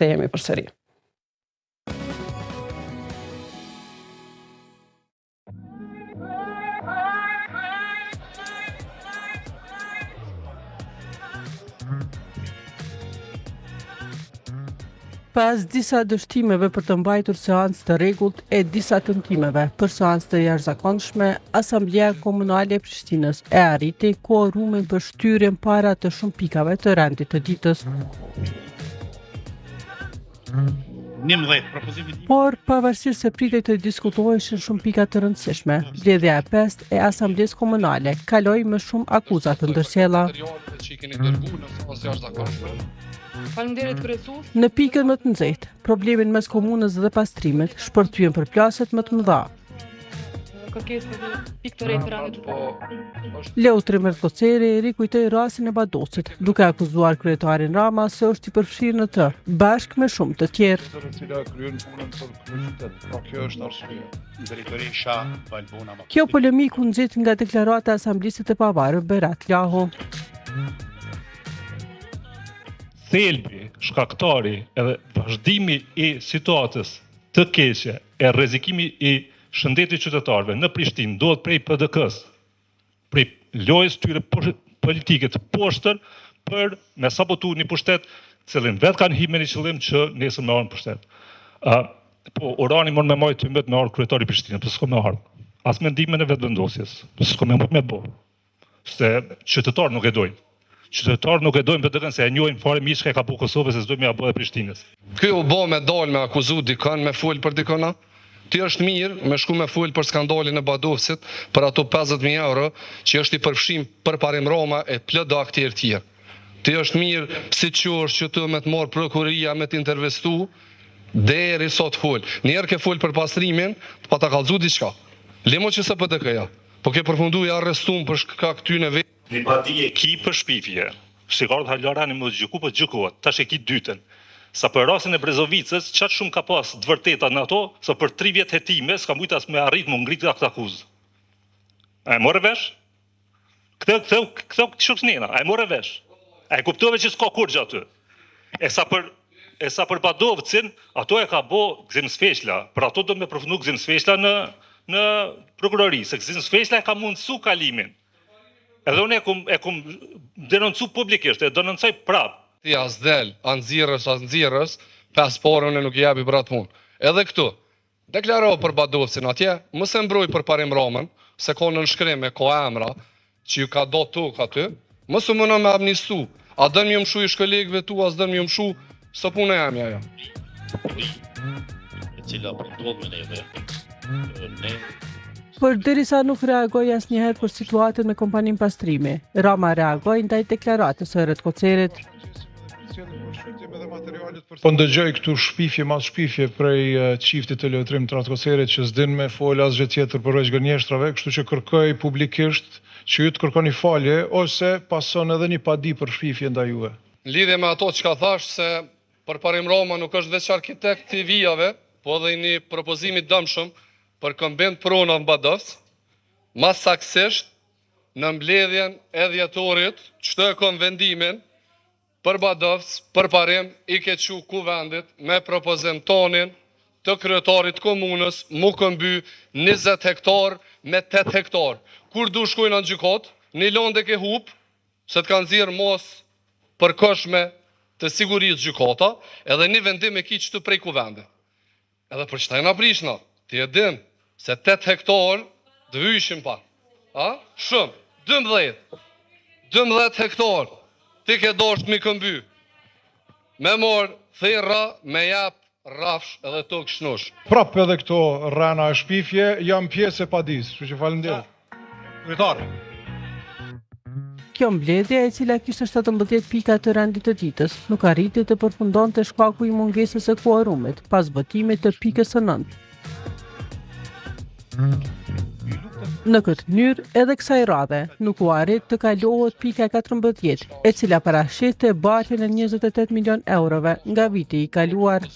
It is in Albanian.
kthehemi përsëri. Pas disa dështimeve për të mbajtur seancë të rregullt e disa tentimeve për seancë të jashtëzakonshme, Asamblea Komunale e Prishtinës e arriti koorumin për shtyrjen para të shumë pikave të rendit të ditës. Por, pavarësisht se pritej të diskutoheshin shumë pika të rëndësishme, mbledhja e 5 e Asamblesë Komunale kaloi me shumë akuza të ndërsjella. Në pikën më të nxehtë, problemin mes komunës dhe pastrimit shpërthyen përplaset më të mëdha. Leutri Mertkoceri rikujtoi rastin e Badosit, duke akuzuar kryetarin Rama se është i përfshirë në të, bashkë me shumë të tjerë. Kjo polemik u nxit nga deklarata e asamblisë të pavarur Berat Lahu. Thelbi, shkaktari edhe vazhdimi i situatës të keqe e rrezikimi i shëndetit qytetarëve në Prishtinë ndodhet prej PDK-s, prej lojës tyre politike të poshtër për me sabotu një pushtet, cilin vetë kanë hime një qëllim që nesër me arën pushtet. Po, Urani mund me majtë të mbet me arë kryetari Prishtinë, për s'ko me arë. As mendimin e vetë vendosjes, për s'ko me mund me bo. Se qytetarë nuk e dojnë. Qytetarë nuk e dojnë PDK-n se e njojnë fare mishka e ka po Kosovës se s'dojnë me abo e Prishtinës. Kjo u bo me dalë me akuzu dikën, me full për dikëna. Ti është mirë me shku me full për skandalin e Badovsit, për ato 50.000 euro që është i përfshim për parim Roma e plot aktorë tjerë. Ti është mirë si qosh që të me të morë prokuria me të intervestu, deri sot full. Njerë ke full për pastrimin, pa ta kalzu diçka. Lemo që se PDK-ja, po ke përfundu i arrestun për shka këtyne vetë. Një pati e ki për shpifje, shikarët Hallarani më gjyku për gjykuat, tash e ki dytën. Sa për rastin e Brezovicës, qatë shumë ka pas dëvërteta në ato, sa për 3 vjetë hetime, s'ka mujtë as me arrit më ngritë këtë akuzë. A e more vesh? Këto shukës njena, a e more vesh? A e kuptove që s'ka kur gjatë? E sa për Badovcin, ato e ka bo Gzim Sfeshla, për ato do me përfundu Gzim Sfeshla në prokurori, se Gzim Sfeshla e ka mundësu kalimin. Edhe unë e kum denoncu publikisht, e denoncoj prapë. Ti as del, anëzirës, pasporën e nuk i japi për atë punë. Edhe këtu, deklaroj për Badovcin atje, mëse mbroj për parim Ramën, se ka në nshkrim e ka emra, që ju ka do tuk aty, mëse më në me amnistu. A dën më mshu i shkolegëve tu, as dën më mshu, së punë e emja ja. E cila përndodhme neve, Por derisa nuk reagoi asnjëherë për situatën me kompaninë pastrimi, Rama reagoi ndaj deklaratës së Mertkocerit. Po ndëgjoj këtu shpifje mas shpifje prej çiftit të Leutrim të Mertkocerit që s'din me fol asgjë tjetër përveç gënjeshtrave, kështu që kërkoj publikisht që ju të kërkoni falje ose pason edhe një padi për shpifje ndaj juve. Në lidhje me ato që ka thash se për parim Roma nuk është veç arkitekt të vijave, po edhe një propozimit dëmshëm për këmbend prona në Badovc, ma saksisht në mbledhjen e dhjetorit, qëto e kom vendimin, për Badovc, për parim, i ke qu kuvendit me propozim tonin të kryetarit komunës, mu këmby 20 hektar me 8 hektar. Kur du shkojnë në gjykot, një londe ke hup, se të kanë zirë mos për këshme të sigurisë gjykota, edhe një vendim e ki qëtu prej kuvendit. Edhe për qëta e nga prishna, ti e din, se 8 hektar dëvyshim pa. Shumë, 12 hektar, ti ke dosht mi këmby. Me morë thira, me jap rafsh edhe tok shnush. Prap edhe këto rana e shpifje, jam pjesë e padis, që falenderoj. Kryetar. Kjo mbledhje, e cila kishte 17 pika të rendit të ditës, nuk arriti të përfundonte shkaku i mungesës së kuorumit pas votimit të pikës së 9. Në këtë mënyrë, edhe kësaj radhe nuk u arrit të kalohet pika 14, e cila parashinte bartjen e 28 milion eurove nga viti i kaluar.